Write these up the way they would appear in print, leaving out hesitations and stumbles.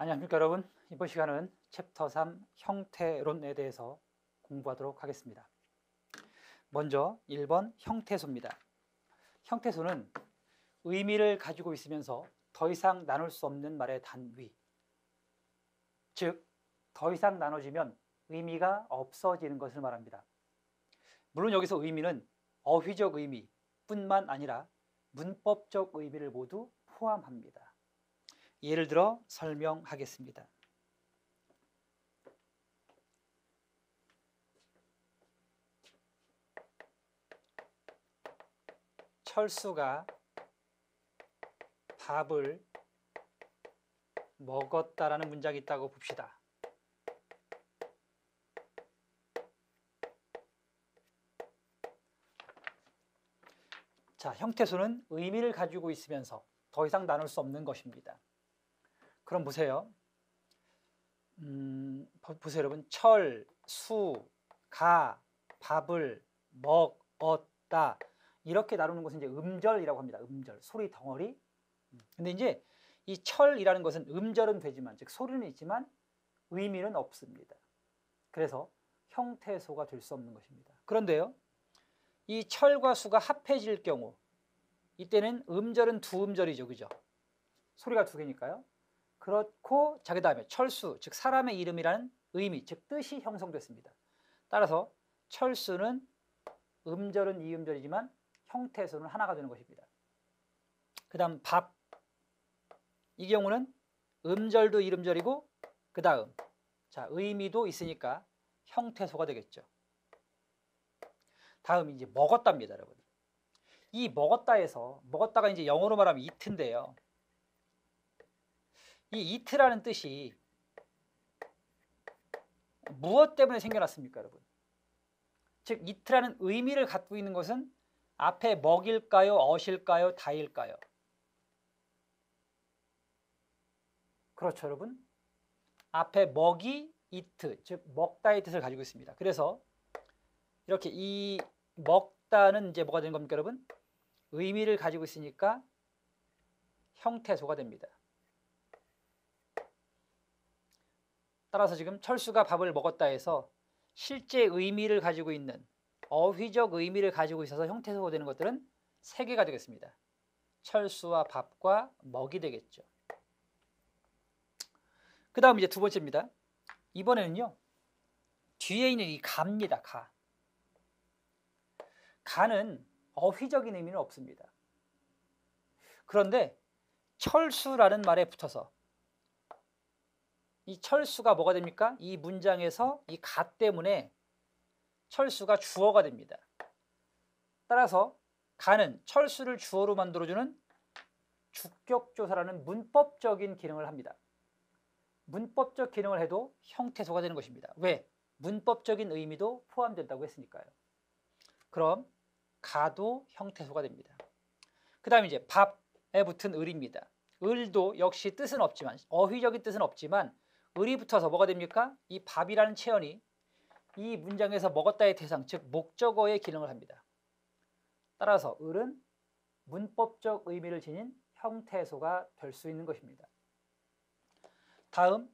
안녕하십니까 여러분. 이번 시간은 챕터 3 형태론에 대해서 공부하도록 하겠습니다. 먼저 1번 형태소입니다. 형태소는 의미를 가지고 있으면서 더 이상 나눌 수 없는 말의 단위, 즉 더 이상 나눠지면 의미가 없어지는 것을 말합니다. 물론 여기서 의미는 어휘적 의미뿐만 아니라 문법적 의미를 모두 포함합니다. 예를 들어 설명하겠습니다. 철수가 밥을 먹었다라는 문장이 있다고 봅시다. 자, 형태소는 의미를 가지고 있으면서 더 이상 나눌 수 없는 것입니다. 그럼 보세요. 보세요 여러분. 철, 수, 가, 밥을 먹었다. 이렇게 나누는 것은 이제 음절이라고 합니다. 음절, 소리 덩어리. 근데 이제 이 철이라는 것은 음절은 되지만, 즉 소리는 있지만 의미는 없습니다. 그래서 형태소가 될 수 없는 것입니다. 그런데요, 이 철과 수가 합해질 경우, 이때는 음절은 두 음절이죠, 그죠? 소리가 두 개니까요. 그렇고, 자, 그 다음에 철수, 즉 사람의 이름이라는 의미, 즉 뜻이 형성됐습니다. 따라서 철수는 음절은 이음절이지만 형태소는 하나가 되는 것입니다. 그 다음 밥, 이 경우는 음절도 이음절이고 그 다음 자 의미도 있으니까 형태소가 되겠죠. 다음 이제 먹었답니다, 여러분. 이 먹었다에서 먹었다가 이제 영어로 말하면 eat인데요. 이 eat라는 뜻이 무엇 때문에 생겨났습니까, 여러분? 즉 eat라는 의미를 갖고 있는 것은 앞에 먹일까요, 어실까요, 다일까요? 그렇죠, 여러분. 앞에 먹이 eat, 즉 먹다의 뜻을 가지고 있습니다. 그래서 이렇게 이 먹다는 이제 뭐가 되는 겁니까, 여러분? 의미를 가지고 있으니까 형태소가 됩니다. 따라서 지금 철수가 밥을 먹었다 해서 실제 의미를 가지고 있는 어휘적 의미를 가지고 있어서 형태소가 되는 것들은 세 개가 되겠습니다. 철수와 밥과 먹이 되겠죠. 그 다음 이제 두 번째입니다. 이번에는요, 뒤에 있는 이 가입니다. 가. 가는 어휘적인 의미는 없습니다. 그런데 철수라는 말에 붙어서 이 철수가 뭐가 됩니까? 이 문장에서 이 가 때문에 철수가 주어가 됩니다. 따라서 가는 철수를 주어로 만들어주는 주격조사라는 문법적인 기능을 합니다. 문법적 기능을 해도 형태소가 되는 것입니다. 왜? 문법적인 의미도 포함된다고 했으니까요. 그럼 가도 형태소가 됩니다. 그 다음에 이제 밥에 붙은 을입니다. 을도 역시 뜻은 없지만, 어휘적인 뜻은 없지만 을이 붙어서 뭐가 됩니까? 이 밥이라는 체언이 이 문장에서 먹었다의 대상, 즉 목적어의 기능을 합니다. 따라서 을은 문법적 의미를 지닌 형태소가 될 수 있는 것입니다. 다음,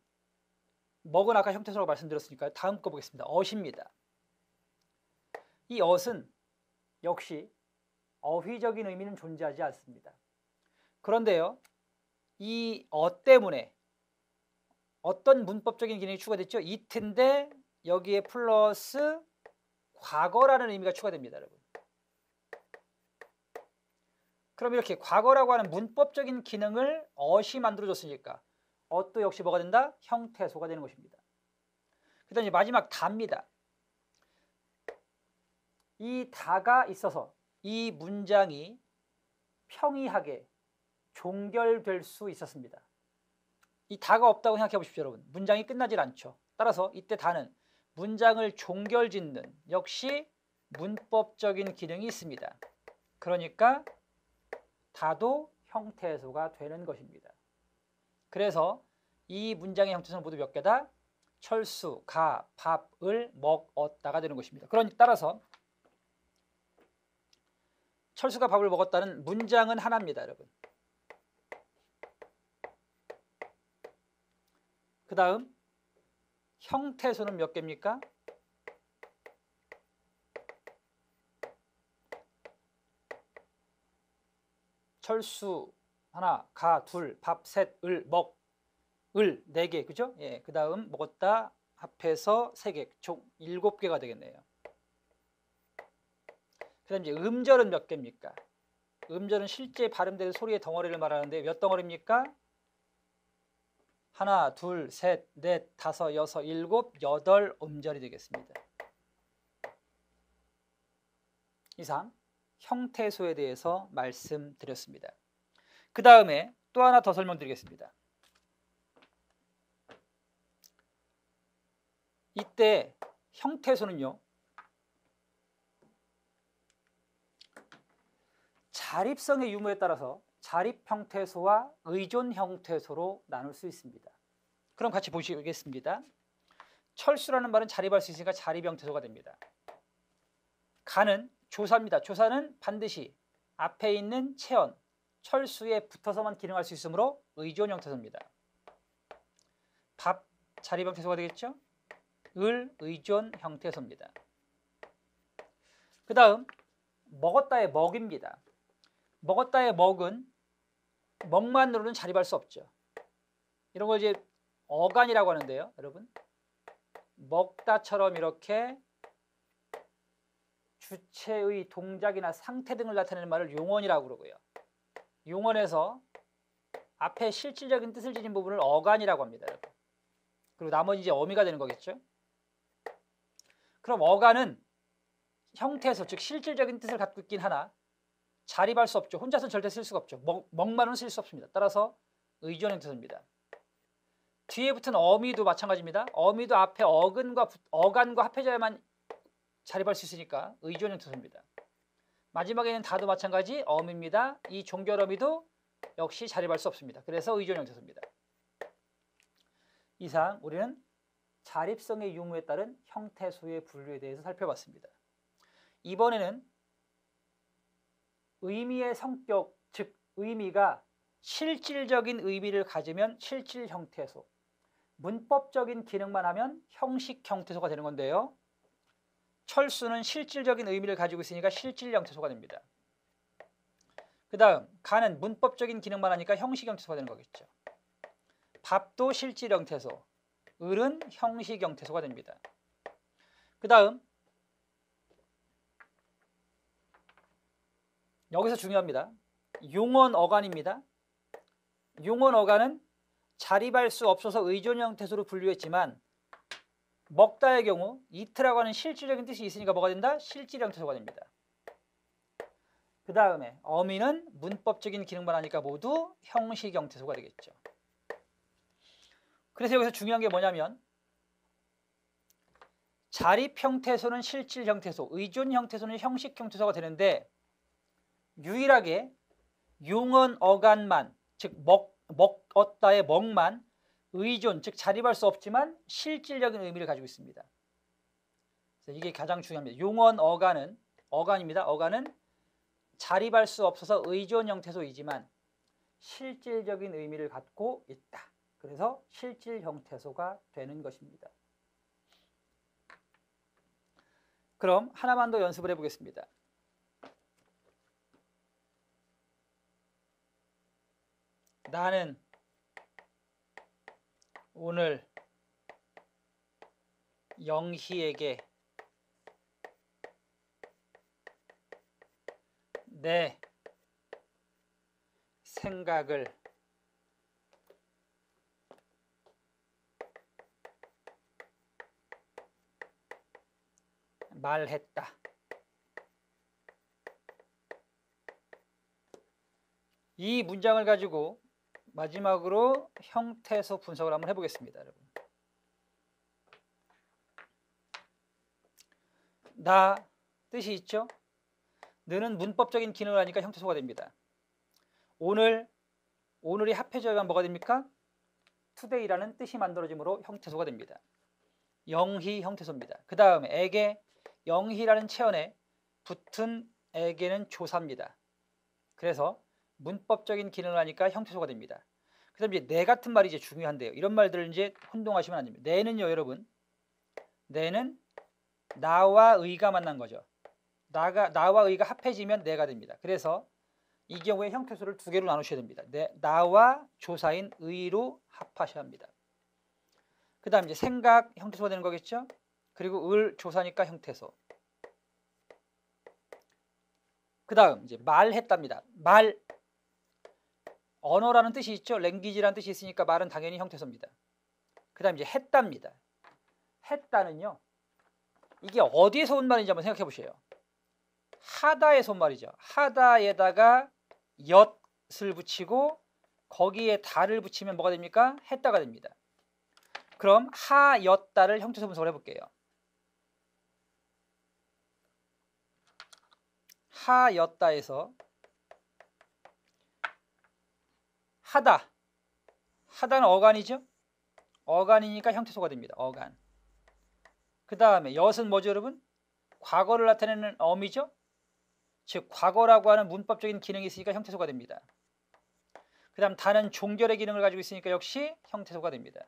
먹은 아까 형태소라고 말씀드렸으니까요. 다음 거 보겠습니다. 엇입니다. 이 엇은 역시 어휘적인 의미는 존재하지 않습니다. 그런데요, 이 엇 때문에 어떤 문법적인 기능이 추가됐죠? it인데 여기에 플러스 과거라는 의미가 추가됩니다, 여러분. 그럼 이렇게 과거라고 하는 문법적인 기능을 엇이 만들어줬으니까 엇도 역시 뭐가 된다? 형태소가 되는 것입니다. 그 다음에 마지막 다입니다. 이 다가 있어서 이 문장이 평이하게 종결될 수 있었습니다. 이 다가 없다고 생각해 보십시오, 여러분. 문장이 끝나질 않죠. 따라서 이때 다는 문장을 종결짓는 역시 문법적인 기능이 있습니다. 그러니까 다도 형태소가 되는 것입니다. 그래서 이 문장의 형태소는 모두 몇 개다? 철수, 가, 밥, 을, 먹었다가 되는 것입니다. 그러니 따라서 철수가 밥을 먹었다는 문장은 하나입니다, 여러분. 그 다음 형태소는 몇 개입니까? 철수 하나, 가 둘, 밥 셋, 을, 먹, 을 4개, 그죠? 예, 그 다음 먹었다 합해서 3개, 총 7개가 되겠네요. 그 다음 이제 음절은 몇 개입니까? 음절은 실제 발음되는 소리의 덩어리를 말하는데 몇 덩어리입니까? 하나, 둘, 셋, 넷, 다섯, 여섯, 일곱, 여덟 음절이 되겠습니다. 이상 형태소에 대해서 말씀드렸습니다. 그 다음에 또 하나 더 설명드리겠습니다. 이때 형태소는요, 자립성의 유무에 따라서 자립 형태소와 의존 형태소로 나눌 수 있습니다. 그럼 같이 보시겠습니다. 철수라는 말은 자립할 수 있으니까 자립 형태소가 됩니다. 가는 조사입니다. 조사는 반드시 앞에 있는 체언, 철수에 붙어서만 기능할 수 있으므로 의존 형태소입니다. 밥, 자립 형태소가 되겠죠? 을, 의존 형태소입니다. 그 다음 먹었다의 먹입니다. 먹었다의 먹은 먹만으로는 자립할 수 없죠. 이런 걸 이제 어간이라고 하는데요, 여러분. 먹다처럼 이렇게 주체의 동작이나 상태 등을 나타내는 말을 용언이라고 그러고요. 용언에서 앞에 실질적인 뜻을 지닌 부분을 어간이라고 합니다, 여러분. 그리고 나머지 이제 어미가 되는 거겠죠. 그럼 어간은 형태에서, 즉 실질적인 뜻을 갖고 있긴 하나 자립할 수 없죠. 혼자서는 절대 쓸 수가 없죠. 먹만은 쓸 수 없습니다. 따라서 의존 형태소입니다. 뒤에 붙은 어미도 마찬가지입니다. 어미도 앞에 어간과 합해져야만 자립할 수 있으니까 의존 형태소입니다. 마지막에는 다도 마찬가지 어미입니다. 이 종결 어미도 역시 자립할 수 없습니다. 그래서 의존 형태소입니다. 이상 우리는 자립성의 유무에 따른 형태소의 분류에 대해서 살펴봤습니다. 이번에는 의미의 성격, 즉 의미가 실질적인 의미를 가지면 실질 형태소, 문법적인 기능만 하면 형식 형태소가 되는 건데요. 철수는 실질적인 의미를 가지고 있으니까 실질 형태소가 됩니다. 그 다음 가는 문법적인 기능만 하니까 형식 형태소가 되는 거겠죠. 밥도 실질 형태소, 을은 형식 형태소가 됩니다. 그 다음 여기서 중요합니다. 용언 어간입니다. 용언 어간은 자립할 수 없어서 의존 형태소로 분류했지만 먹다의 경우 이트라고 하는 실질적인 뜻이 있으니까 뭐가 된다? 실질 형태소가 됩니다. 그 다음에 어미는 문법적인 기능만 하니까 모두 형식 형태소가 되겠죠. 그래서 여기서 중요한 게 뭐냐면 자립 형태소는 실질 형태소, 의존 형태소는 형식 형태소가 되는데 유일하게 용언 어간만, 즉 먹었다의 먹만 의존, 즉 자립할 수 없지만 실질적인 의미를 가지고 있습니다. 그래서 이게 가장 중요합니다. 용언 어간입니다. 어간은 자립할 수 없어서 의존 형태소이지만 실질적인 의미를 갖고 있다. 그래서 실질 형태소가 되는 것입니다. 그럼 하나만 더 연습을 해보겠습니다. 나는 오늘 영희에게 내 생각을 말했다. 이 문장을 가지고 마지막으로 형태소 분석을 한번 해보겠습니다, 여러분. 나 뜻이 있죠? 너는 문법적인 기능을 하니까 형태소가 됩니다. 오늘이 합해져야만 뭐가 됩니까? today라는 뜻이 만들어지므로 형태소가 됩니다. 영희 형태소입니다. 그 다음에 에게, 영희라는 체언에 붙은 에게는 조사입니다. 그래서 문법적인 기능을 하니까 형태소가 됩니다. 그다음에 이제 내 같은 말이 이제 중요한데요. 이런 말들을 이제 혼동하시면 안 됩니다. 내는요, 여러분. 내는 나와 의가 만난 거죠. 나와 의가 합해지면 내가 됩니다. 그래서 이 경우에 형태소를 두 개로 나누셔야 됩니다. 나와 조사인 의로 합하셔야 합니다. 그 다음 이제 생각 형태소가 되는 거겠죠. 그리고 을 조사니까 형태소. 그 다음 이제 말했답니다. 말, 언어라는 뜻이 있죠. 랭귀지라는 뜻이 있으니까 말은 당연히 형태소입니다. 그 다음 이제 했답니다. 했다는요, 이게 어디에서 온 말인지 한번 생각해 보세요. 하다에서 온 말이죠. 하다에다가 엿을 붙이고 거기에 다를 붙이면 뭐가 됩니까? 했다가 됩니다. 그럼 하였다를 형태소 분석을 해볼게요. 하였다에서 하다는 어간이죠. 어간이니까 형태소가 됩니다. 어간. 그 다음에 엿은 뭐죠, 여러분? 과거를 나타내는 어미죠. 즉 과거라고 하는 문법적인 기능이 있으니까 형태소가 됩니다. 그 다음 다는 종결의 기능을 가지고 있으니까 역시 형태소가 됩니다.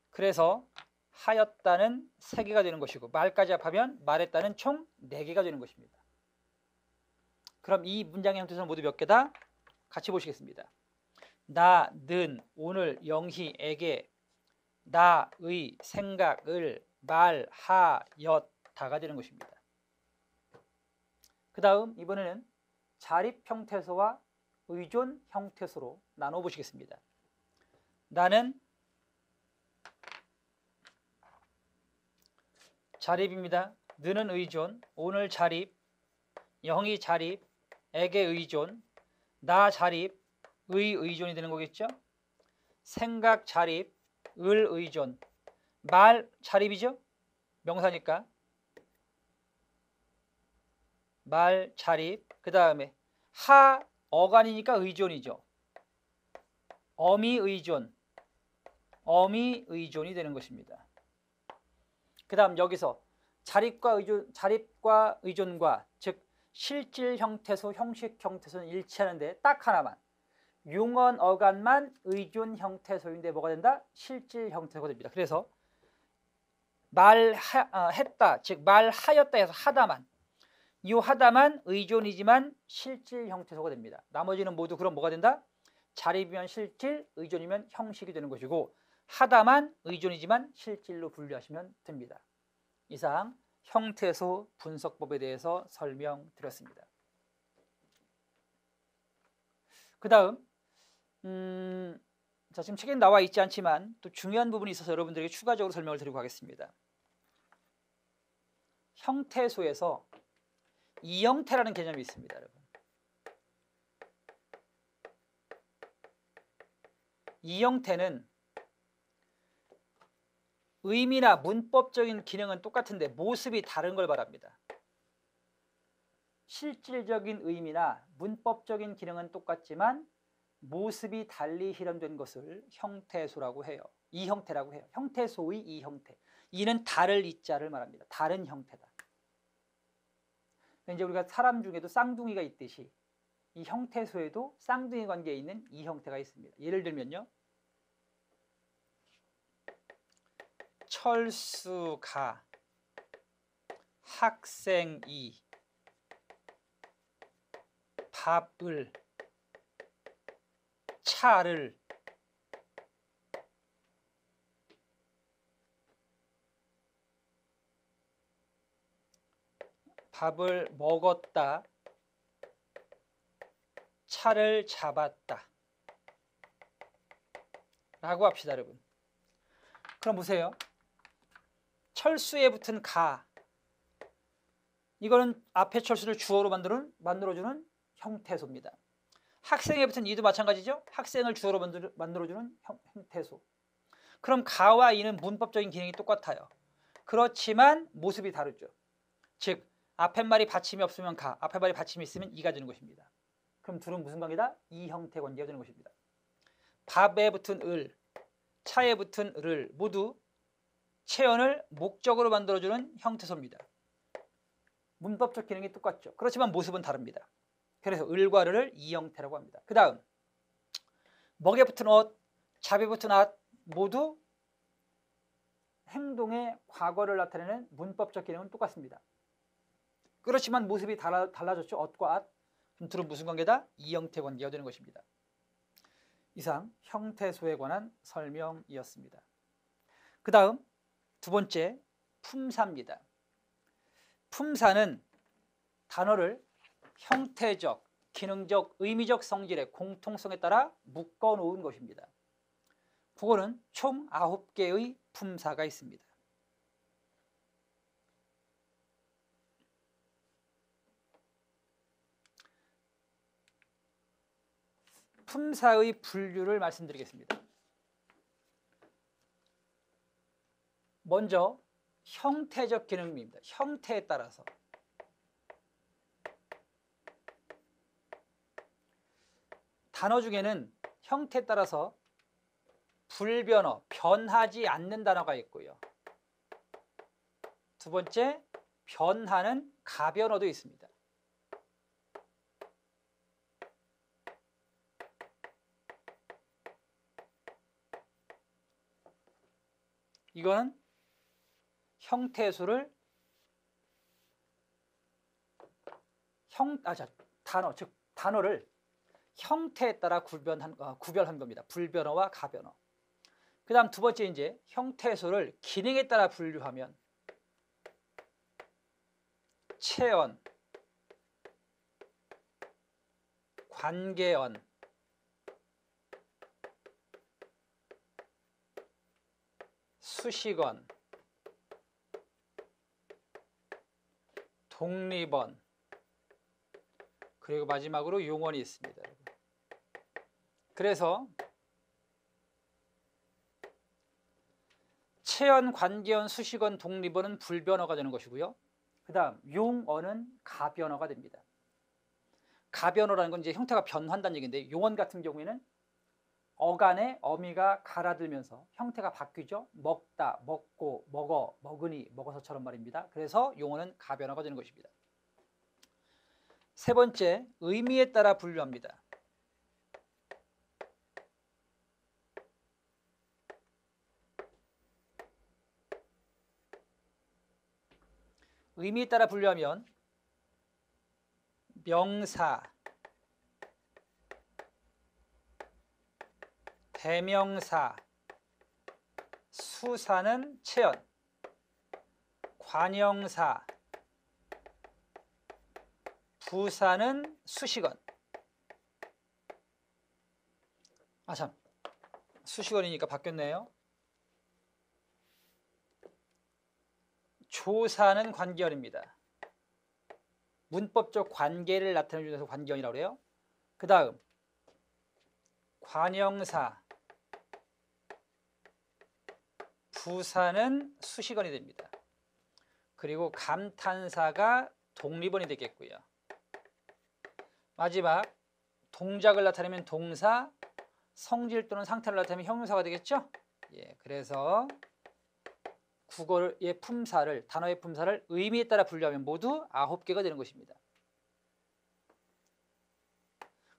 그래서 하였다는 3개가 되는 것이고 말까지 합하면 말했다는 총 4개가 되는 것입니다. 그럼 이 문장의 형태소는 모두 몇 개다? 같이 보시겠습니다. 나, 는, 오늘, 영희, 에게, 나, 의, 생각, 을, 말, 하, 엿 다가 되는 것입니다. 그 다음 이번에는 자립 형태소와 의존 형태소로 나눠보시겠습니다. 나는 자립입니다. 느는 의존, 오늘 자립, 영희 자립, 에게 의존, 나 자립, 의 의존이 되는 거겠죠. 생각 자립, 을 의존, 말 자립이죠. 명사니까 말 자립. 그 다음에 하 어간이니까 의존이죠. 어미 의존, 어미 의존이 되는 것입니다. 그 다음 여기서 자립과 의존과 즉 실질 형태소, 형식 형태소는 일치하는데 딱 하나만, 융언 어간만 의존 형태소인데 뭐가 된다? 실질 형태소가 됩니다. 그래서 했다, 즉 말하였다 해서 하다만, 이 하다만 의존이지만 실질 형태소가 됩니다. 나머지는 모두 그럼 뭐가 된다? 자립이면 실질, 의존이면 형식이 되는 것이고 하다만 의존이지만 실질로 분류하시면 됩니다. 이상 형태소 분석법에 대해서 설명드렸습니다. 그 다음 자, 지금 책에 나와 있지 않지만 또 중요한 부분이 있어서 여러분들에게 추가적으로 설명을 드리고 가겠습니다. 형태소에서 이형태라는 개념이 있습니다, 여러분. 이형태는 의미나 문법적인 기능은 똑같은데 모습이 다른 걸 말합니다. 실질적인 의미나 문법적인 기능은 똑같지만 모습이 달리 실현된 것을 형태소라고 해요. 이형태라고 해요. 형태소의 이형태. 이는 다를 이자를 말합니다. 다른 형태다. 이제 우리가 사람 중에도 쌍둥이가 있듯이 이 형태소에도 쌍둥이 관계에 있는 이 형태가 있습니다. 예를 들면요, 철수가, 학생이, 밥을, 차를, 밥을 먹었다, 차를 잡았다 라고 합시다, 여러분. 그럼 보세요. 철수에 붙은 가, 이거는 앞에 철수를 주어로 만들어주는 형태소입니다. 학생에 붙은 이도 마찬가지죠. 학생을 주어로 만들어주는 형태소. 그럼 가와 이는 문법적인 기능이 똑같아요. 그렇지만 모습이 다르죠. 즉 앞에 말이 받침이 없으면 가, 앞에 말이 받침이 있으면 이가 되는 것입니다. 그럼 둘은 무슨 관계다? 이 형태 관계가 되는 것입니다. 밥에 붙은 을, 차에 붙은 를 모두 체언을 목적으로 만들어주는 형태소입니다. 문법적 기능이 똑같죠. 그렇지만 모습은 다릅니다. 그래서 을과 를 이 형태라고 합니다. 그 다음 먹에 붙은 옷, 잡에 붙은 앗 모두 행동의 과거를 나타내는 문법적 기능은 똑같습니다. 그렇지만 모습이 달라졌죠. 엇과 앗. 그럼 둘은 무슨 관계다? 이형태 관계가 되는 것입니다. 이상 형태소에 관한 설명이었습니다. 그 다음 두 번째 품사입니다. 품사는 단어를 형태적, 기능적, 의미적 성질의 공통성에 따라 묶어놓은 것입니다. 국어는 총 9개의 품사가 있습니다. 품사의 분류를 말씀드리겠습니다. 먼저 형태적 기능입니다. 형태에 따라서 단어 중에는 형태에 따라서 불변어, 변하지 않는 단어가 있고요. 두 번째, 변하는 가변어도 있습니다. 이거는 형태수를 단어, 즉 단어를 형태에 따라 구별한 겁니다. 불변어와 가변어. 그 다음 두 번째 이제 형태수를 기능에 따라 분류하면 체언, 관계언, 수식언, 독립언, 그리고 마지막으로 용언이 있습니다. 그래서 체언, 관계언, 수식언, 독립언은 불변어가 되는 것이고요. 그 다음 용언은 가변어가 됩니다. 가변어라는 건 이제 형태가 변한다는 얘기인데, 용언 같은 경우에는 어간에 어미가 갈아들면서 형태가 바뀌죠. 먹다, 먹고, 먹어, 먹으니, 먹어서처럼 말입니다. 그래서 용언은 가변어가 되는 것입니다. 세 번째, 의미에 따라 분류합니다. 의미에 따라 분류하면 명사, 대명사, 수사는 체언, 관형사, 부사는 수식언. 참, 수식언이니까 바뀌었네요. 조사는 관계언입니다. 문법적 관계를 나타내주는 데서 관계언이라고 해요. 그 다음 관형사, 부사는 수식언이 됩니다. 그리고 감탄사가 독립언이 되겠고요. 마지막 동작을 나타내면 동사, 성질 또는 상태를 나타내면 형용사가 되겠죠. 예, 그래서 국어의 품사를, 단어의 품사를 의미에 따라 분류하면 모두 9개가 되는 것입니다.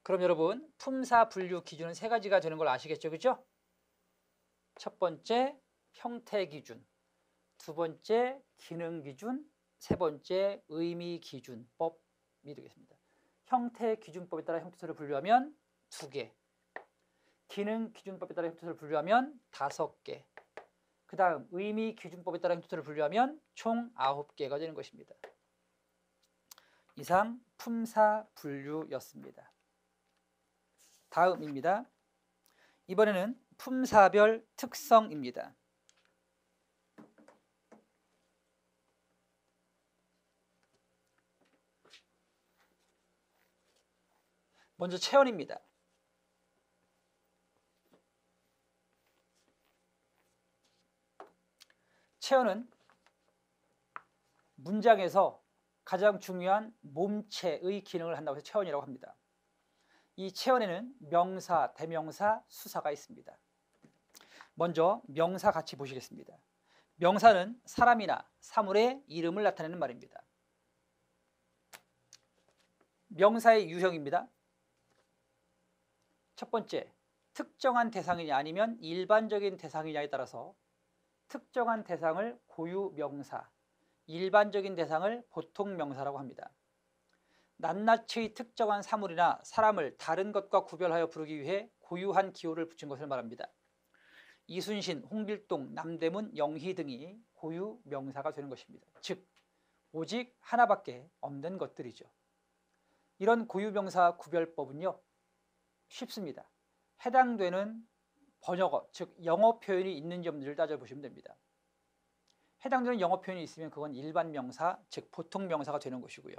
그럼 여러분, 품사 분류 기준은 3가지가 되는 걸 아시겠죠? 그죠? 첫 번째, 형태 기준. 두 번째, 기능 기준. 세 번째, 의미 기준법이 되겠습니다. 형태 기준법에 따라 형태소를 분류하면 2개. 기능 기준법에 따라 형태소를 분류하면 5개. 그 다음 의미 기준법에 따라 형태소를 분류하면 총 9개가 되는 것입니다. 이상 품사 분류였습니다. 다음입니다. 이번에는 품사별 특성입니다. 먼저 체언입니다. 체언은 문장에서 가장 중요한 몸체의 기능을 한다고 해서 체언이라고 합니다. 이 체언에는 명사, 대명사, 수사가 있습니다. 먼저 명사 같이 보시겠습니다. 명사는 사람이나 사물의 이름을 나타내는 말입니다. 명사의 유형입니다. 첫 번째, 특정한 대상이냐 아니면 일반적인 대상이냐에 따라서 특정한 대상을 고유명사, 일반적인 대상을 보통명사라고 합니다. 낱낱이 특정한 사물이나 사람을 다른 것과 구별하여 부르기 위해 고유한 기호를 붙인 것을 말합니다. 이순신, 홍길동, 남대문, 영희 등이 고유명사가 되는 것입니다. 즉 오직 하나밖에 없는 것들이죠. 이런 고유명사 구별법은요 쉽습니다. 해당되는 번역어, 즉 영어 표현이 있는지 없는지를 따져보시면 됩니다. 해당되는 영어 표현이 있으면 그건 일반 명사, 즉 보통 명사가 되는 것이고요.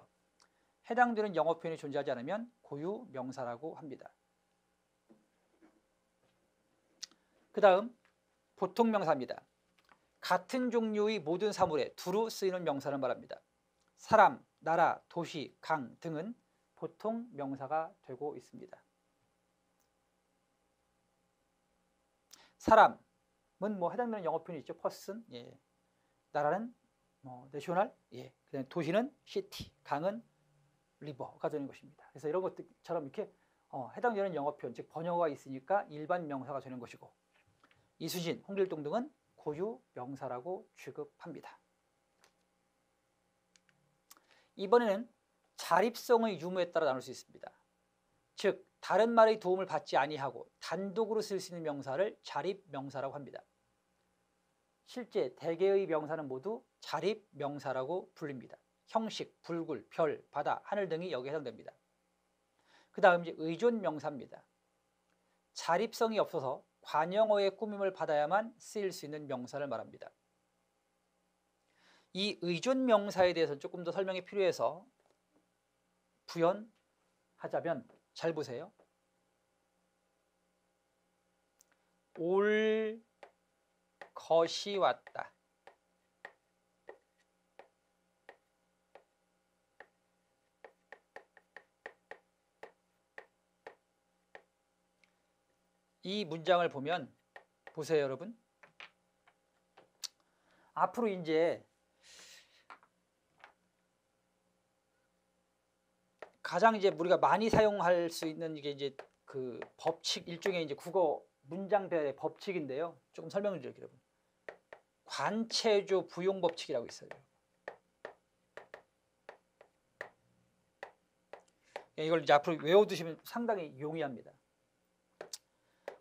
해당되는 영어 표현이 존재하지 않으면 고유 명사라고 합니다. 그 다음 보통 명사입니다. 같은 종류의 모든 사물에 두루 쓰이는 명사를 말합니다. 사람, 나라, 도시, 강 등은 보통 명사가 되고 있습니다. 사람은 뭐 해당되는 영어 표현이 있죠. person, 예. 나라는 뭐 national, 예. 그다음에 도시는 city, 강은 river가 되는 것입니다. 그래서 이런 것들처럼 이렇게 해당되는 영어 표현, 즉 번역어가 있으니까 일반 명사가 되는 것이고, 이순신, 홍길동 등은 고유 명사라고 취급합니다. 이번에는 자립성의 유무에 따라 나눌 수 있습니다. 즉 다른 말의 도움을 받지 아니하고 단독으로 쓸 수 있는 명사를 자립명사라고 합니다. 실제 대개의 명사는 모두 자립명사라고 불립니다. 형식, 불굴, 별, 바다, 하늘 등이 여기에 해당됩니다. 그 다음 이제 의존명사입니다. 자립성이 없어서 관형어의 꾸밈을 받아야만 쓰일 수 있는 명사를 말합니다. 이 의존명사에 대해서 조금 더 설명이 필요해서 부연하자면 잘 보세요. 올 것이 왔다. 이 문장을 보면 보세요, 여러분. 앞으로 이제 가장 이제 우리가 많이 사용할 수 있는 이게 이제 그 법칙, 일종의 이제 국어 문장 배열의 법칙인데요. 조금 설명을 드릴게요, 여러분. 관체조 부용 법칙이라고 있어요. 이걸 이제 앞으로 외워두시면 상당히 용이합니다.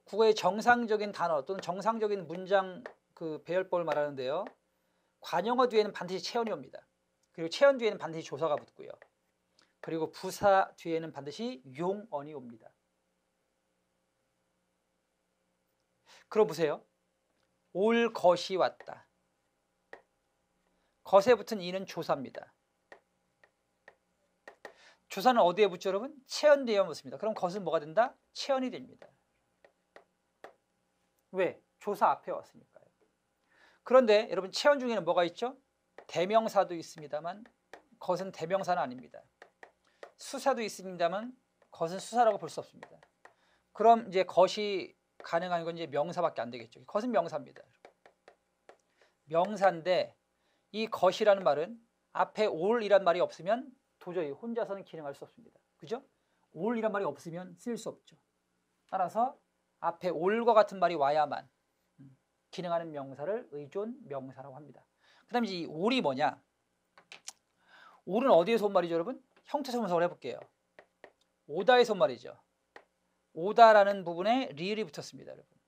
국어의 정상적인 단어 또는 정상적인 문장 그 배열법을 말하는데요. 관형어 뒤에는 반드시 체언이 옵니다. 그리고 체언 뒤에는 반드시 조사가 붙고요. 그리고 부사 뒤에는 반드시 용언이 옵니다. 그럼 보세요. 올 것이 왔다. 것에 붙은 이는 조사입니다. 조사는 어디에 붙죠, 여러분? 체언 뒤에 붙습니다. 그럼 것은 뭐가 된다? 체언이 됩니다. 왜? 조사 앞에 왔으니까요. 그런데 여러분 체언 중에는 뭐가 있죠? 대명사도 있습니다만 것은 대명사는 아닙니다. 수사도 있습니다만 것은 수사라고 볼 수 없습니다. 그럼 이제 것이 가능한 건 이제 명사밖에 안 되겠죠. 것은 명사입니다. 명사인데 이 것이라는 말은 앞에 올이란 말이 없으면 도저히 혼자서는 기능할 수 없습니다. 그죠? 올이란 말이 없으면 쓸 수 없죠. 따라서 앞에 올과 같은 말이 와야만 기능하는 명사를 의존 명사라고 합니다. 그 다음에 이 올이 뭐냐? 올은 어디에서 온 말이죠, 여러분? 형태소문석을 해볼게요. 오다에서 온 말이죠. 오다라는 부분에 리을이 붙었습니다, 여러분.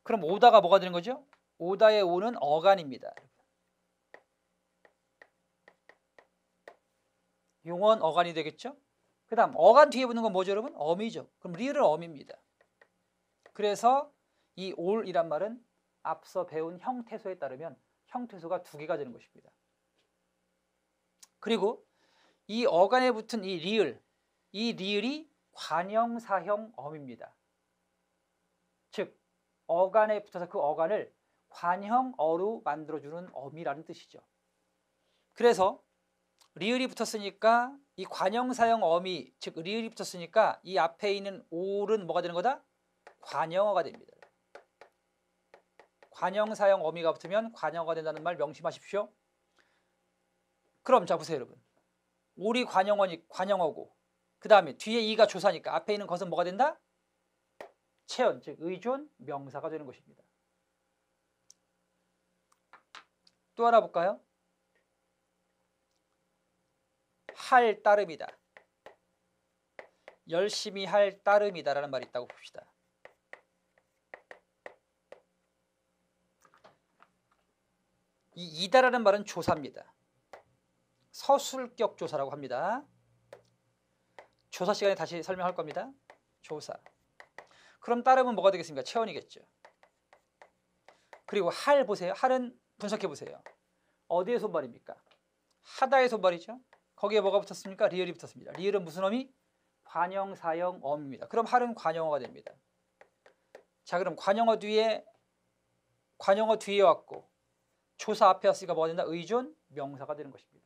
그럼 오다가 뭐가 되는 거죠? 오다의 오는 어간입니다. 용언 어간이 되겠죠? 그 다음 어간 뒤에 붙는 건 뭐죠, 여러분? 어미죠. 그럼 리을은 어미입니다. 그래서 이 올이란 말은 앞서 배운 형태소에 따르면 형태소가 두 개가 되는 것입니다. 그리고 이 어간에 붙은 이 리을이 관형사형 어입니다. 즉 어간에 붙어서 그 어간을 관형어로 만들어주는 어미라는 뜻이죠. 그래서 리을이 붙었으니까 이 관형사형 어미, 즉 리을이 붙었으니까 이 앞에 있는 올은 뭐가 되는 거다? 관형어가 됩니다. 관형사형 어미가 붙으면 관형어가 된다는 말 명심하십시오. 그럼 자 보세요, 여러분. 올이 관형어고 그 다음에 뒤에 이가 조사니까 앞에 있는 것은 뭐가 된다? 체언, 즉 의존 명사가 되는 것입니다. 또 하나 볼까요? 할 따름이다. 열심히 할 따름이다라는 말이 있다고 봅시다. 이 이다라는 말은 조사입니다. 서술격 조사라고 합니다. 조사 시간에 다시 설명할 겁니다. 조사. 그럼 따름은 뭐가 되겠습니까? 체언이겠죠. 그리고 할 보세요. 할은 분석해 보세요. 어디의 손발입니까? 하다의 손발이죠. 거기에 뭐가 붙었습니까? 리을이 붙었습니다. 리을은 무슨 어미? 관형사형 어미입니다. 그럼 할은 관형어가 됩니다. 자, 그럼 관형어 뒤에 왔고 조사 앞에 왔으니까 뭐가 된다? 의존 명사가 되는 것입니다.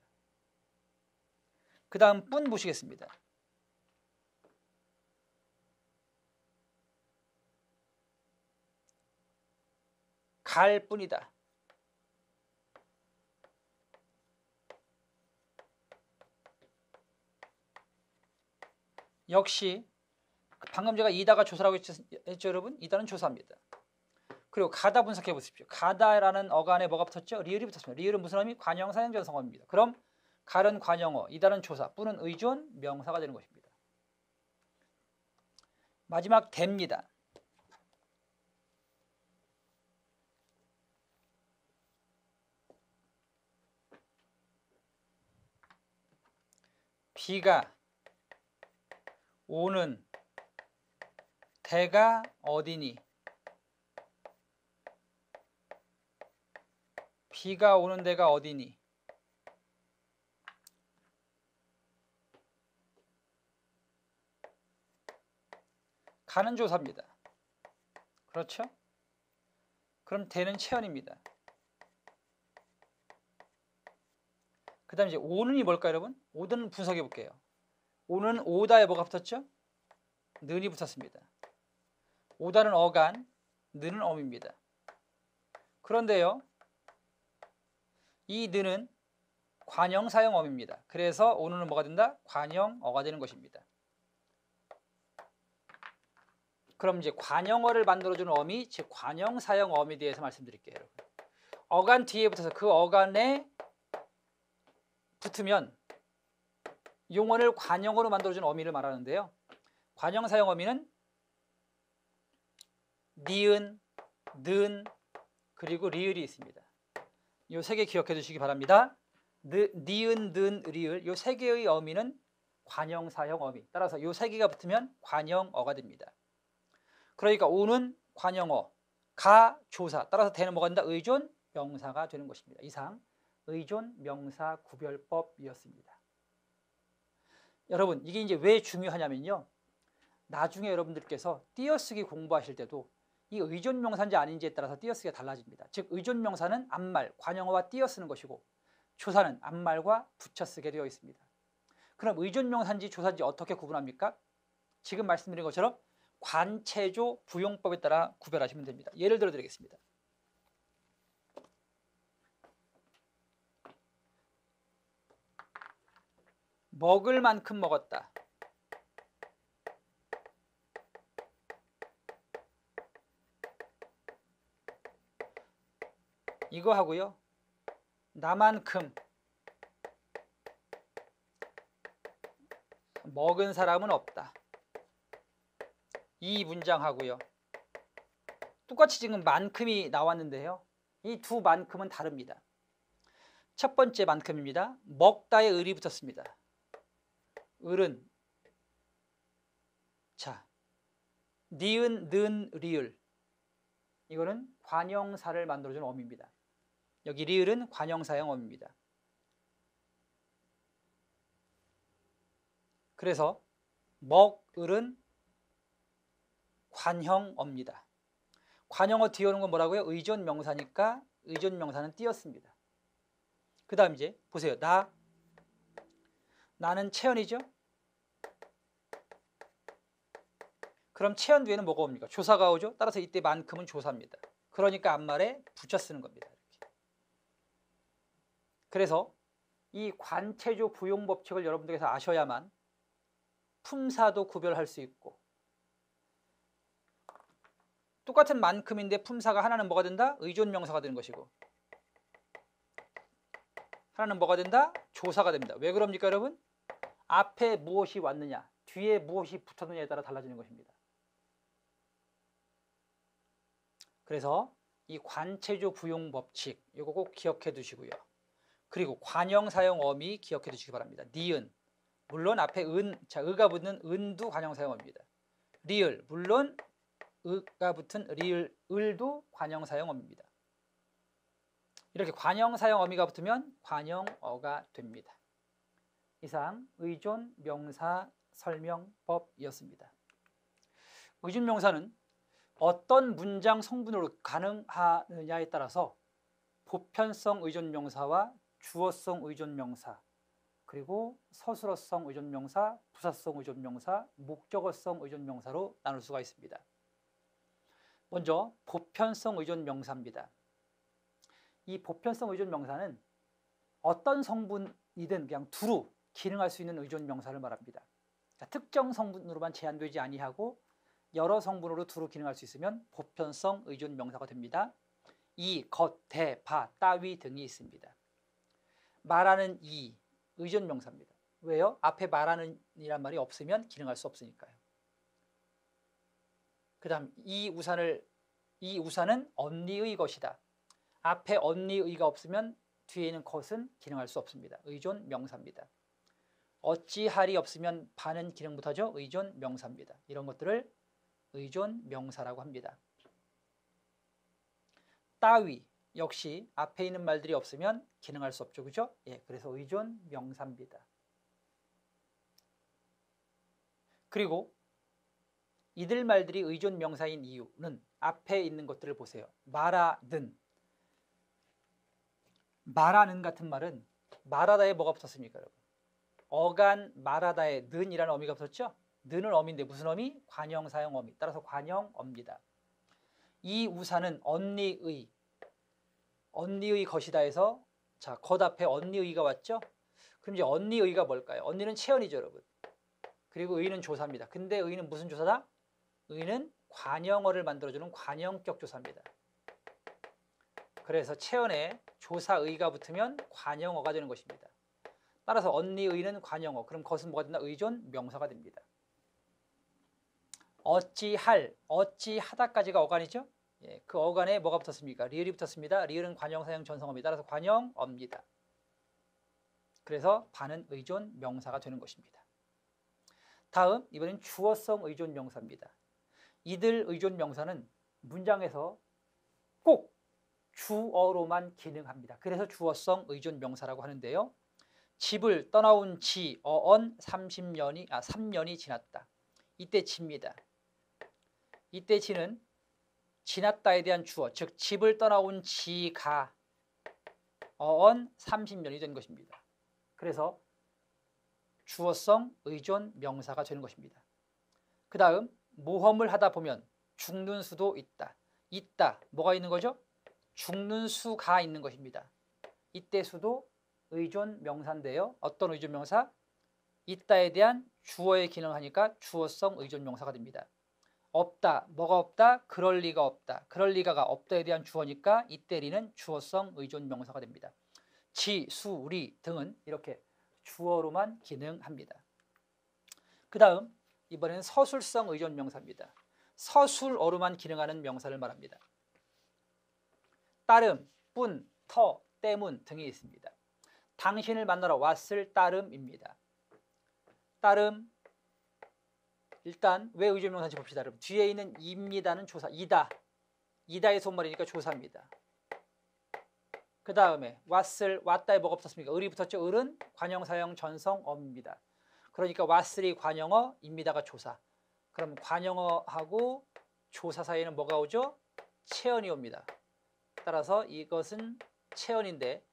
그 다음 뿐 보시겠습니다. 갈 뿐이다. 역시 방금 제가 이다가 조사라고 했죠, 여러분? 이다는 조사입니다. 그리고 가다 분석해 보십시오. 가다라는 어간에 뭐가 붙었죠? 리을이 붙었습니다. 리을은 무슨 어미? 관형사형전성어입니다. 그럼 갈은 관형어, 이다는 조사, 뿐은 의존 명사가 되는 것입니다. 마지막 됩니다. 비가 오는 데가 어디니? 비가 오는 데가 어디니? 가는 조사입니다. 그렇죠? 그럼 데는 체언입니다. 그 다음에 이제 오는이 뭘까요, 여러분? 오는 분석해 볼게요. 오는 오다에 뭐가 붙었죠? 는이 붙었습니다. 오다는 어간, 는은 어미입니다. 그런데요, 이 는은 관형사형 어미입니다. 그래서 오는은 뭐가 된다? 관형어가 되는 것입니다. 그럼 이제 관형어를 만들어주는 어미, 즉 관형사형 어미에 대해서 말씀드릴게요, 여러분. 어간 뒤에 붙어서 그 어간에 붙으면 용어를 관형어로 만들어주는 어미를 말하는데요. 관형사형 어미는 니은, 는, 그리고 리을이 있습니다. 이 세 개 기억해 두시기 바랍니다. 니은, 는, 리을 이 세 개의 어미는 관형사형 어미. 따라서 이 세 개가 붙으면 관형어가 됩니다. 그러니까 오는 관형어, 가 조사. 따라서 되는 뭐가 된다? 의존 명사가 되는 것입니다. 이상 의존 명사 구별법이었습니다. 여러분, 이게 이제 왜 중요하냐면요. 나중에 여러분들께서 띄어쓰기 공부하실 때도 이 의존 명사인지 아닌지에 따라서 띄어쓰기가 달라집니다. 즉 의존 명사는 앞말, 관형어와 띄어쓰는 것이고 조사는 앞말과 붙여쓰게 되어 있습니다. 그럼 의존 명사인지 조사인지 어떻게 구분합니까? 지금 말씀드린 것처럼 관체조 부용법에 따라 구별하시면 됩니다. 예를 들어 드리겠습니다. 먹을 만큼 먹었다. 이거 하고요. 나만큼 먹은 사람은 없다. 이 문장하고요. 똑같이 지금 만큼이 나왔는데요. 이 두 만큼은 다릅니다. 첫 번째 만큼입니다. 먹다에 을이 붙었습니다. 을은 자, 니은, 는, 리을 이거는 관형사를 만들어주는 어미입니다. 여기 리을은 관형사형 어미입니다. 그래서 먹을은 관형어입니다. 관형어 뒤에 오는 건 뭐라고요? 의존 명사니까 의존 명사는 띄었습니다. 그 다음 이제 보세요. 나는 체언이죠. 그럼 체언 뒤에는 뭐가 옵니까? 조사가 오죠. 따라서 이때 만큼은 조사입니다. 그러니까 앞말에 붙여 쓰는 겁니다. 이렇게. 그래서 이 관체조 부용 법칙을 여러분들께서 아셔야만 품사도 구별할 수 있고 똑같은 만큼인데 품사가 하나는 뭐가 된다? 의존 명사가 되는 것이고 하나는 뭐가 된다? 조사가 됩니다. 왜 그럽니까 여러분? 앞에 무엇이 왔느냐 뒤에 무엇이 붙었느냐에 따라 달라지는 것입니다. 그래서 이 관체조 부용 법칙 이거 꼭 기억해 두시고요. 그리고 관형 사용 어미 기억해 두시기 바랍니다. 니은 물론 앞에 의가 붙는 은도 관형 사용 어미입니다. 리을 물론 의가 붙은 리을 을도 관형 사용 어미입니다. 이렇게 관형 사용 어미가 붙으면 관형어가 됩니다. 이상 의존 명사 설명법이었습니다. 의존 명사는 어떤 문장 성분으로 가능하느냐에 따라서 보편성 의존 명사와 주어성 의존 명사 그리고 서술어성 의존 명사, 부사성 의존 명사, 목적어성 의존 명사로 나눌 수가 있습니다. 먼저 보편성 의존 명사입니다. 이 보편성 의존 명사는 어떤 성분이든 그냥 두루 기능할 수 있는 의존 명사를 말합니다. 특정 성분으로만 제한되지 아니하고 여러 성분으로 두루 기능할 수 있으면 보편성 의존 명사가 됩니다. 이, 것, 대, 바, 따위 등이 있습니다. 말하는 이 의존 명사입니다. 왜요? 앞에 말하는 이란 말이 없으면 기능할 수 없으니까요. 그 다음 이 우산은 언니의 것이다. 앞에 언니의가 없으면 뒤에 있는 것은 기능할 수 없습니다. 의존 명사입니다. 어찌할이 없으면 반은 기능 못하죠. 의존 명사입니다. 이런 것들을 의존 명사라고 합니다. 따위 역시 앞에 있는 말들이 없으면 기능할 수 없죠. 그죠? 예, 그래서 의존 명사입니다. 그리고 이들 말들이 의존 명사인 이유는 앞에 있는 것들을 보세요. 말하든 말하는 같은 말은 말하다에 뭐가 붙었습니까, 여러분? 어간 말하다에 는이라는 어미가 붙었죠? 는은 어미인데 무슨 어미? 관형 사용 어미. 따라서 관형어입니다. 이 우산은 언니의 것이다 해서 자, 것 앞에 언니의가 왔죠? 그럼 이제 언니의가 뭘까요? 언니는 체언이죠, 여러분. 그리고 의는 조사입니다. 근데 의는 무슨 조사다? 의는 관형어를 만들어주는 관형격 조사입니다. 그래서 체언에 조사의가 붙으면 관형어가 되는 것입니다. 따라서 언니의는 관형어. 그럼 것은 뭐가 된다? 의존 명사가 됩니다. 어찌할, 어찌하다까지가 어간이죠? 예, 그 어간에 뭐가 붙었습니까? 리을이 붙었습니다. 리을은 관형사용 전성어입니다. 따라서 관형어입니다. 그래서 반은 의존 명사가 되는 것입니다. 다음 이번엔 주어성 의존 명사입니다. 이들 의존 명사는 문장에서 꼭 주어로만 기능합니다. 그래서 주어성 의존 명사라고 하는데요. 집을 떠나온 지 어언 3년이 지났다. 이때 지입니다. 이때 지는 지났다에 대한 주어, 즉 집을 떠나온 지가 어언 30년이 된 것입니다. 그래서 주어성 의존 명사가 되는 것입니다. 그 다음 모험을 하다 보면 죽는 수도 있다. 있다, 뭐가 있는 거죠? 죽는 수가 있는 것입니다. 이때 수도 의존 명사인데요. 어떤 의존 명사? 있다에 대한 주어에 기능하니까 주어성 의존 명사가 됩니다. 없다, 뭐가 없다? 그럴 리가 없다. 그럴 리가가 없다에 대한 주어니까 이때리는 주어성 의존 명사가 됩니다. 지, 수, 리 등은 이렇게 주어로만 기능합니다. 그 다음 이번에는 서술성 의존 명사입니다. 서술어로만 기능하는 명사를 말합니다. 따름, 뿐, 터, 때문 등이 있습니다. 당신을 만나러 왔을 따름입니다. 따름, 일단 왜 의존 명사인지 봅시다. 여러분. 뒤에 있는 입니다는 조사, 이다의 손말이니까 조사입니다. 그 다음에 왔을, 왔다에 뭐가 붙었습니까? 을이 붙었죠. 을은 관형사용 전성어입니다. 그러니까 왔을이 관형어, 입니다가 조사. 그럼 관형어하고 조사 사이에는 뭐가 오죠? 체언이 옵니다. 따라서 이것은 체언인데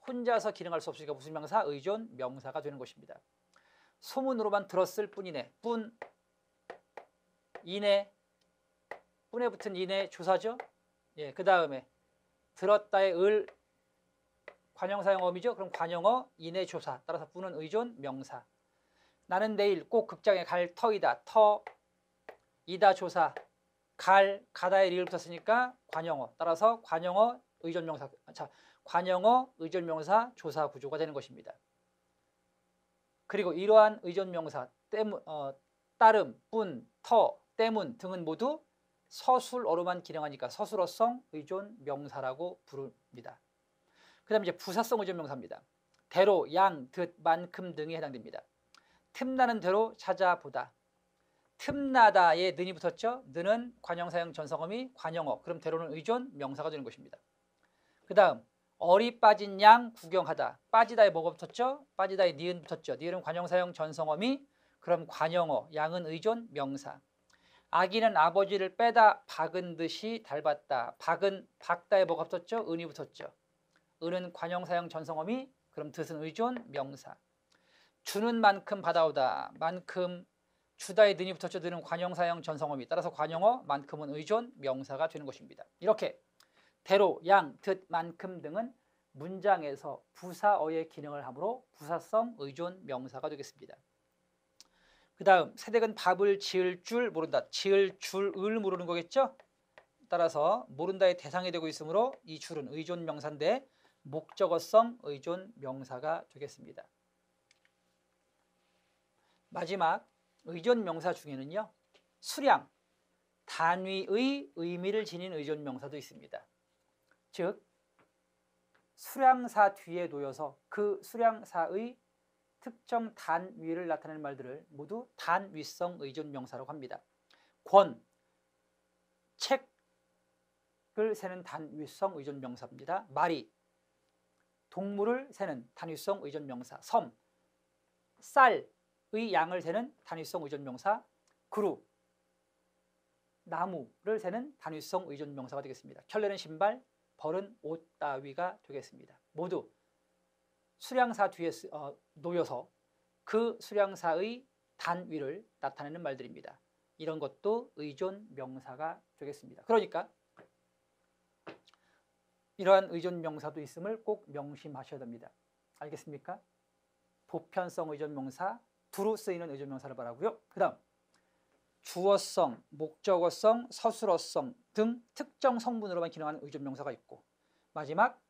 혼자서 기능할 수 없으니까 무슨 명사? 의존 명사가 되는 것입니다. 소문으로만 들었을 뿐이네. 뿐, 이네, 뿐에 붙은 이네 조사죠. 예, 그 다음에 들었다의 을 관형사용어이죠. 그럼 관형어, 이네 조사. 따라서 뿐은 의존 명사. 나는 내일 꼭 극장에 갈 터이다. 터, 이다 조사. 가다에 리을 붙었으니까 관용어. 따라서 관용어 의존명사. 자, 관용어 의존명사 조사 구조가 되는 것입니다. 그리고 이러한 의존명사 따름, 뿐, 터, 때문 등은 모두 서술어로만 기능하니까 서술어성 의존명사라고 부릅니다. 그 다음에 이제 부사성 의존명사입니다. 대로, 양, 듯, 만큼 등이 해당됩니다. 틈나는 대로 찾아보다. 틈나다에 는이 붙었죠. 는은 관형사형 전성어미 관형어. 그럼 대로는 의존명사가 되는 것입니다. 그 다음 어리 빠진 양 구경하다. 빠지다에 뭐가 붙었죠? 빠지다에 니은 붙었죠. 니은은 관형사형 전성어미. 그럼 관형어. 양은 의존명사. 아기는 아버지를 빼다 박은 듯이 닮았다. 박다에 뭐가 붙었죠? 은이 붙었죠. 은은 관형사형 전성어미. 그럼 듯은 의존명사. 주는 만큼 받아오다. 만큼 주다에 는이 붙었죠. 는은 관형사형 전성어미. 따라서 관형어, 만큼은 의존명사가 되는 것입니다. 이렇게 대로, 양, 듯, 만큼 등은 문장에서 부사어의 기능을 하므로 부사성 의존명사가 되겠습니다. 그 다음 세댁은 밥을 지을 줄 모른다. 지을 줄을 모르는 거겠죠. 따라서 모른다의 대상이 되고 있으므로 이 줄은 의존명사인데 목적어성 의존명사가 되겠습니다. 마지막 의존명사 중에는요, 수량, 단위의 의미를 지닌 의존명사도 있습니다. 즉 수량사 뒤에 놓여서 그 수량사의 특정 단위를 나타내는 말들을 모두 단위성 의존명사라고 합니다. 권, 책을 세는 단위성 의존명사입니다. 말이, 동물을 세는 단위성 의존명사. 섬, 쌀의 양을 세는 단위성 의존명사. 그루, 나무를 세는 단위성 의존명사가 되겠습니다. 켤레는 신발, 벌은 옷 따위가 되겠습니다. 모두 수량사 뒤에 놓여서 그 수량사의 단위를 나타내는 말들입니다. 이런 것도 의존명사가 되겠습니다. 그러니까 이러한 의존명사도 있음을 꼭 명심하셔야 됩니다. 알겠습니까? 보편성 의존명사, 두루 쓰이는 의존명사를 말하고요. 그 다음 주어성, 목적어성, 서술어성 등 특정 성분으로만 기능하는 의존명사가 있고, 마지막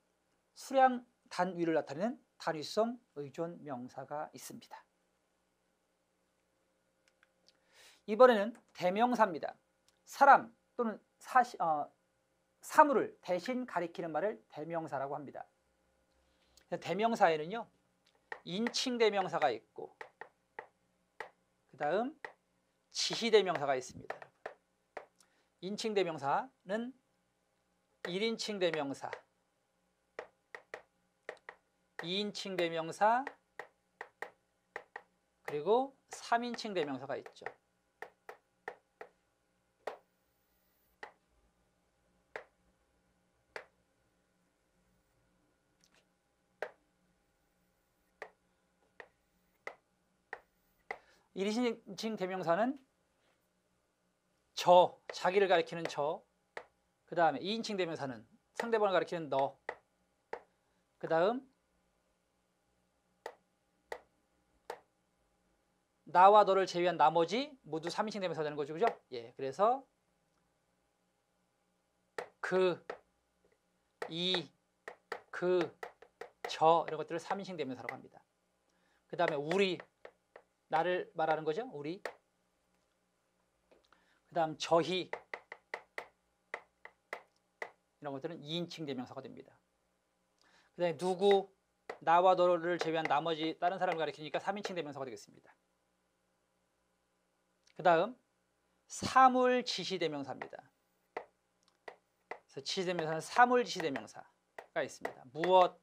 수량 단위를 나타내는 단위성 의존명사가 있습니다. 이번에는 대명사입니다. 사람 또는 사물을 대신 가리키는 말을 대명사라고 합니다. 대명사에는요, 인칭대명사가 있고 그 다음 지시대명사가 있습니다. 인칭대명사는 1인칭 대명사, 2인칭 대명사, 그리고 3인칭 대명사가 있죠. (1인칭) 대명사는 저, 자기를 가리키는 저. 그 다음에 2인칭 대명사는 상대방을 가리키는 너. 그 다음 나와 너를 제외한 나머지 모두 3인칭 대명사가 되는 거죠. 그죠? 예, 그래서 그, 이, 그, 저 이런 것들을 3인칭 대명사라고 합니다. 그 다음에 우리, 나를 말하는 거죠. 우리. 그 다음 저희, 이런 것들은 2인칭 대명사가 됩니다. 그 다음에 누구, 나와 너를 제외한 나머지 다른 사람을 가리키니까 3인칭 대명사가 되겠습니다. 그 다음 사물 지시 대명사입니다. 그래서 지시 대명사는 사물 지시 대명사가 있습니다. 무엇,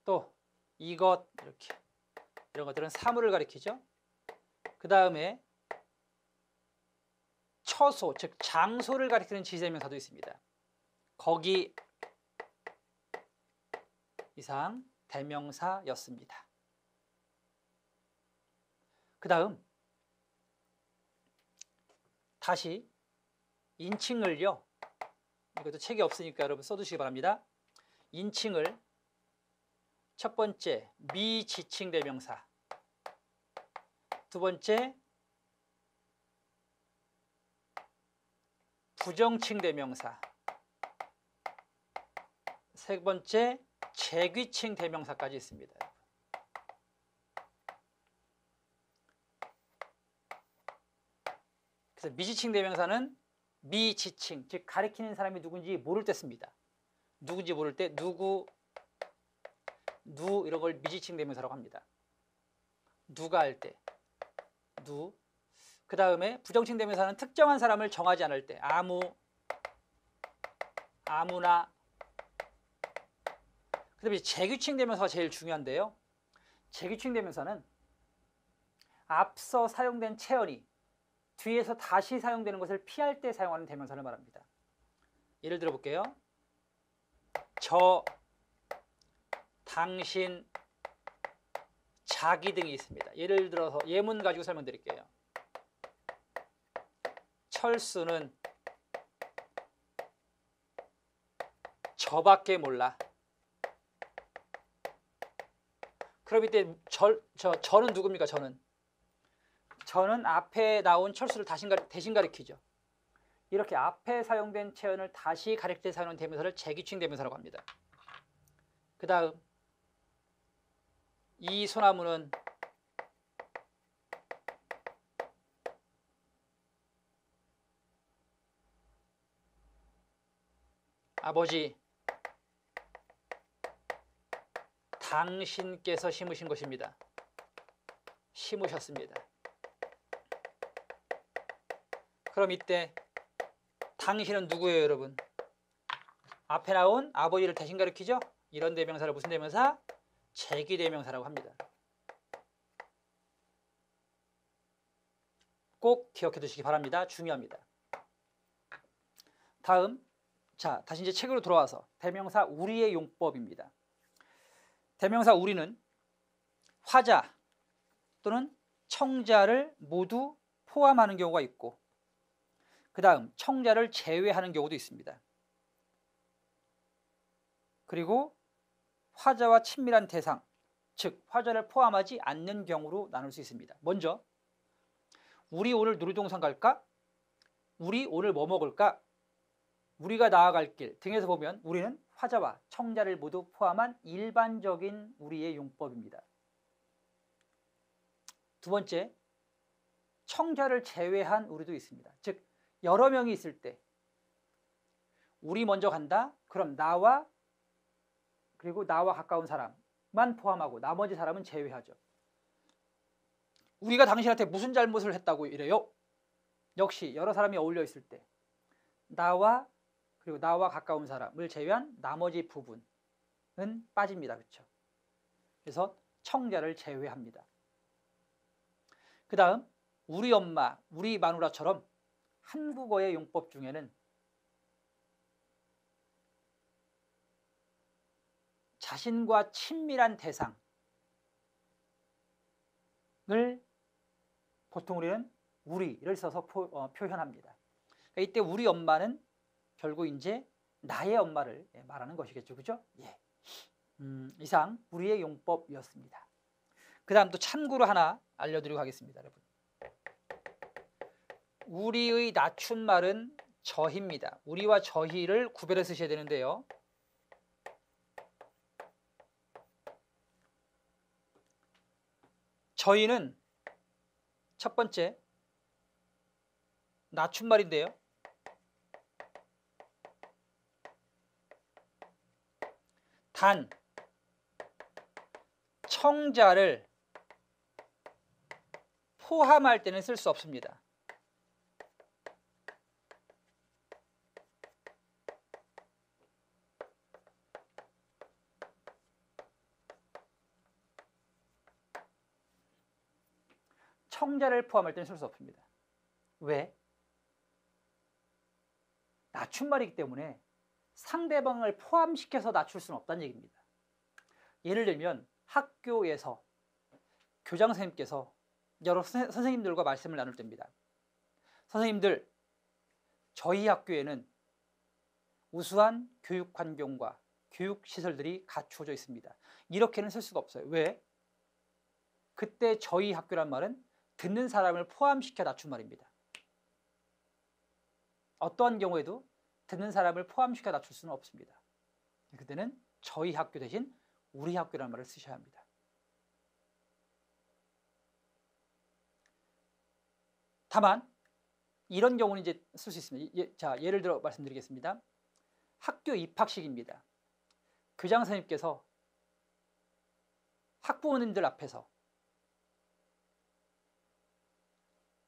또 이것, 이렇게 이런 것들은 사물을 가리키죠. 그 다음에 처소, 즉 장소를 가리키는 지시 대명사도 있습니다. 거기 이상 대명사였습니다. 그 다음 다시 인칭을요, 이것도 책이 없으니까 여러분 써두시기 바랍니다. 인칭을 첫 번째 미지칭 대명사, 두 번째 부정칭 대명사. 세 번째 재귀칭 대명사까지 있습니다. 그래서 미지칭 대명사는 미지칭, 즉 가리키는 사람이 누군지 모를 때 씁니다. 누군지 모를 때 누구, 누 이런 걸 미지칭 대명사라고 합니다. 누가 할 때, 누. 그 다음에 부정칭 대명사는 특정한 사람을 정하지 않을 때 아무, 아무나. 그 다음에 재규칭 대명사가 제일 중요한데요. 재규칭 대명사는 앞서 사용된 체언이 뒤에서 다시 사용되는 것을 피할 때 사용하는 대명사를 말합니다. 예를 들어 볼게요. 저, 당신, 자기 등이 있습니다. 예를 들어서 예문 가지고 설명드릴게요. 철수는 저밖에 몰라. 그럼 이때 저는 누굽니까? 저는 앞에 나온 철수를 대신 가리키죠. 이렇게 앞에 사용된 체언을 다시 가리킬 때 사용하는 대명사를 재규칭 대명사라고 합니다. 그 다음 이 소나무는 아버지 당신께서 심으신 것입니다. 심으셨습니다. 그럼 이때 당신은 누구예요, 여러분? 앞에 나온 아버지를 대신 가리키죠? 이런 대명사를 무슨 대명사? 재귀 대명사라고 합니다. 꼭 기억해 두시기 바랍니다. 중요합니다. 다음, 자, 다시 이제 책으로 돌아와서 대명사 우리의 용법입니다. 대명사 우리는 화자 또는 청자를 모두 포함하는 경우가 있고, 그 다음 청자를 제외하는 경우도 있습니다. 그리고 화자와 친밀한 대상, 즉 화자를 포함하지 않는 경우로 나눌 수 있습니다. 먼저 우리 오늘 놀이동산 갈까? 우리 오늘 뭐 먹을까? 우리가 나아갈 길 등에서 보면 우리는 화자와 청자를 모두 포함한 일반적인 우리의 용법입니다. 두 번째, 청자를 제외한 우리도 있습니다. 즉 여러 명이 있을 때 우리 먼저 간다? 그럼 나와 그리고 나와 가까운 사람만 포함하고 나머지 사람은 제외하죠. 우리가 당신한테 무슨 잘못을 했다고 이래요? 역시 여러 사람이 어울려 있을 때 나와 그리고 나와 가까운 사람을 제외한 나머지 부분은 빠집니다. 그렇죠? 그래서 청자를 제외합니다. 그 다음 우리 엄마, 우리 마누라처럼 한국어의 용법 중에는 자신과 친밀한 대상을 보통 우리는 우리를 써서 표현합니다. 그러니까 이때 우리 엄마는 결국 이제 나의 엄마를 말하는 것이겠죠. 그죠? 예. 이상 우리의 용법이었습니다. 그 다음 또 참고로 하나 알려드리고 하겠습니다. 여러분. 우리의 낮춘말은 저희입니다. 우리와 저희를 구별해 쓰셔야 되는데요. 저희는 첫 번째 낮춘말인데요. 단 청자를 포함할 때는 쓸 수 없습니다. 청자를 포함할 때는 쓸 수 없습니다. 왜? 낮춘말이기 때문에 상대방을 포함시켜서 낮출 수는 없다는 얘기입니다. 예를 들면 학교에서 교장 선생님께서 여러 선생님들과 말씀을 나눌 때입니다. 선생님들, 저희 학교에는 우수한 교육 환경과 교육 시설들이 갖추어져 있습니다. 이렇게는 쓸 수가 없어요. 왜? 그때 저희 학교란 말은 듣는 사람을 포함시켜 낮춘 말입니다. 어떠한 경우에도 듣는 사람을 포함시켜 낮출 수는 없습니다. 그때는 저희 학교 대신 우리 학교라는 말을 쓰셔야 합니다. 다만 이런 경우는 이제 쓸 수 있습니다. 자, 예를 들어 말씀드리겠습니다. 학교 입학식입니다. 교장 선생님께서 학부모님들 앞에서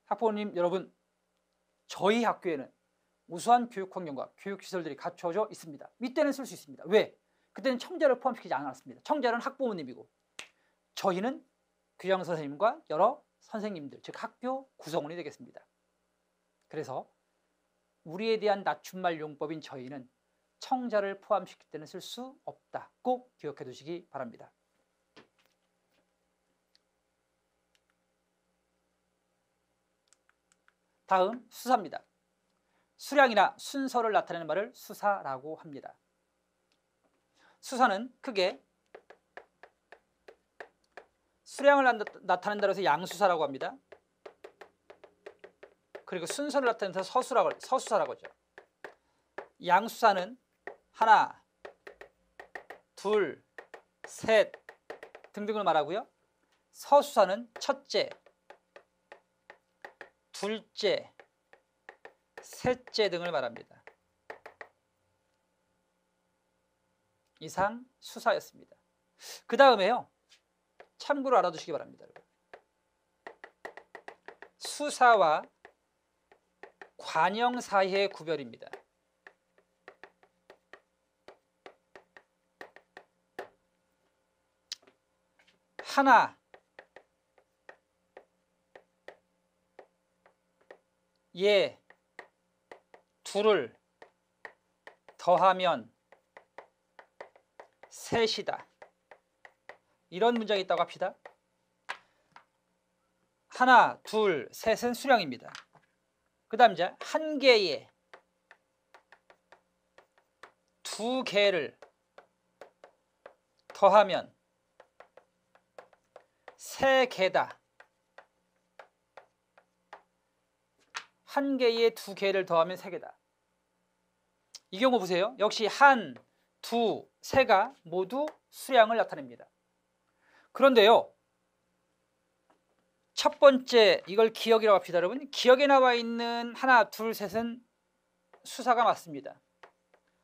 학부모님 여러분, 저희 학교에는 우수한 교육 환경과 교육 시설들이 갖춰져 있습니다. 이때는 쓸 수 있습니다. 왜? 그때는 청자를 포함시키지 않았습니다. 청자는 학부모님이고 저희는 교장 선생님과 여러 선생님들, 즉 학교 구성원이 되겠습니다. 그래서 우리에 대한 낮춤말 용법인 저희는 청자를 포함시킬 때는 쓸 수 없다. 꼭 기억해 두시기 바랍니다. 다음 수사입니다. 수량이나 순서를 나타내는 말을 수사라고 합니다. 수사는 크게 수량을 나타낸다고 해서 양수사라고 합니다. 그리고 순서를 나타내서 서수사라고 하죠. 양수사는 하나, 둘, 셋 등등을 말하고요. 서수사는 첫째, 둘째, 셋째 등을 말합니다. 이상 수사였습니다. 그 다음에요. 참고로 알아두시기 바랍니다. 수사와 관형 사이의 구별입니다. 하나, 예, 둘을 더하면 셋이다. 이런 문장이 있다고 합시다. 하나, 둘, 셋은 수량입니다. 그 다음 이제 한 개에 두 개를 더하면 세 개다. 한 개에 두 개를 더하면 세 개다. 이 경우 보세요. 역시 한, 두, 세가 모두 수량을 나타냅니다. 그런데요. 첫 번째 이걸 기억이라고 합시다. 여러분. 기억에 나와 있는 하나, 둘, 셋은 수사가 맞습니다.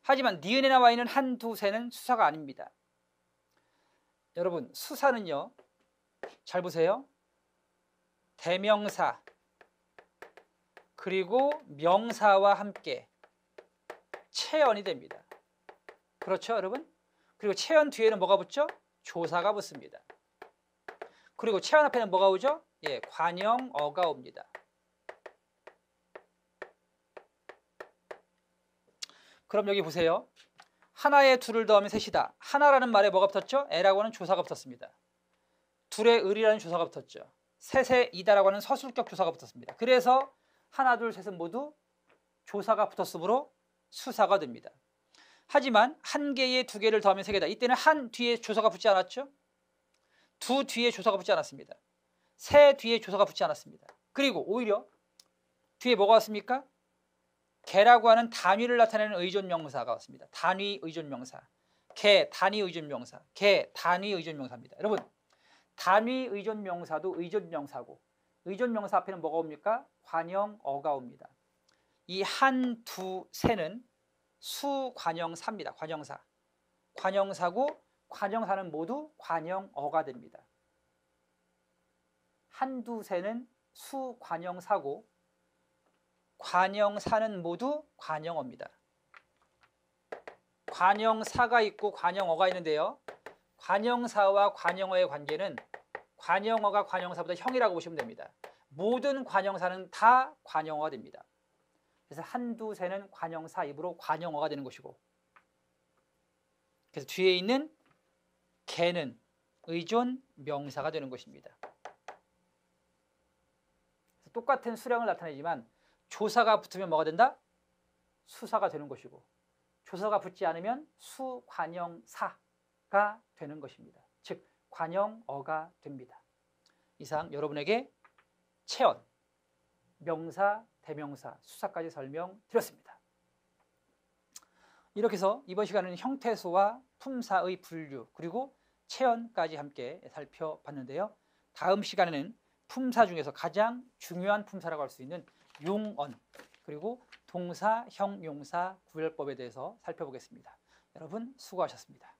하지만 니은에 나와 있는 한, 두, 세는 수사가 아닙니다. 여러분 수사는요. 잘 보세요. 대명사 그리고 명사와 함께 체언이 됩니다. 그렇죠 여러분? 그리고 체언 뒤에는 뭐가 붙죠? 조사가 붙습니다. 그리고 체언 앞에는 뭐가 오죠? 예, 관형어가 옵니다. 그럼 여기 보세요. 하나에 둘을 더하면 셋이다. 하나라는 말에 뭐가 붙었죠? 에라고 하는 조사가 붙었습니다. 둘에 을이라는 조사가 붙었죠. 셋에 이다라고 하는 서술격 조사가 붙었습니다. 그래서 하나, 둘, 셋은 모두 조사가 붙었으므로 수사가 됩니다. 하지만 한 개에 두 개를 더하면 세 개다. 이때는 한 뒤에 조사가 붙지 않았죠? 두 뒤에 조사가 붙지 않았습니다. 세 뒤에 조사가 붙지 않았습니다. 그리고 오히려 뒤에 뭐가 왔습니까? 개라고 하는 단위를 나타내는 의존명사가 왔습니다. 단위 의존명사. 개, 단위 의존명사. 개, 단위 의존명사입니다. 여러분, 단위 의존명사도 의존명사고 의존명사 앞에는 뭐가 옵니까? 관형어가 옵니다. 이 한, 두, 세는 수관형사입니다. 관형사. 관형사고 관형사는 모두 관형어가 됩니다. 한두 세는 수관형사고 관형사는 모두 관형어입니다. 관형사가 있고 관형어가 있는데요. 관형사와 관형어의 관계는 관형어가 관형사보다 형이라고 보시면 됩니다. 모든 관형사는 다 관형어가 됩니다. 그래서 한두 세는 관형사 입으로 관형어가 되는 것이고 그래서 뒤에 있는 개는 의존 명사가 되는 것입니다. 똑같은 수량을 나타내지만 조사가 붙으면 뭐가 된다? 수사가 되는 것이고 조사가 붙지 않으면 수관형사가 되는 것입니다. 즉 관형어가 됩니다. 이상 여러분에게 체언, 명사, 대명사, 수사까지 설명드렸습니다. 이렇게 해서 이번 시간은 형태소와 품사의 분류 그리고 체언까지 함께 살펴봤는데요. 다음 시간에는 품사 중에서 가장 중요한 품사라고 할 수 있는 용언 그리고 동사, 형용사 구별법에 대해서 살펴보겠습니다. 여러분 수고하셨습니다.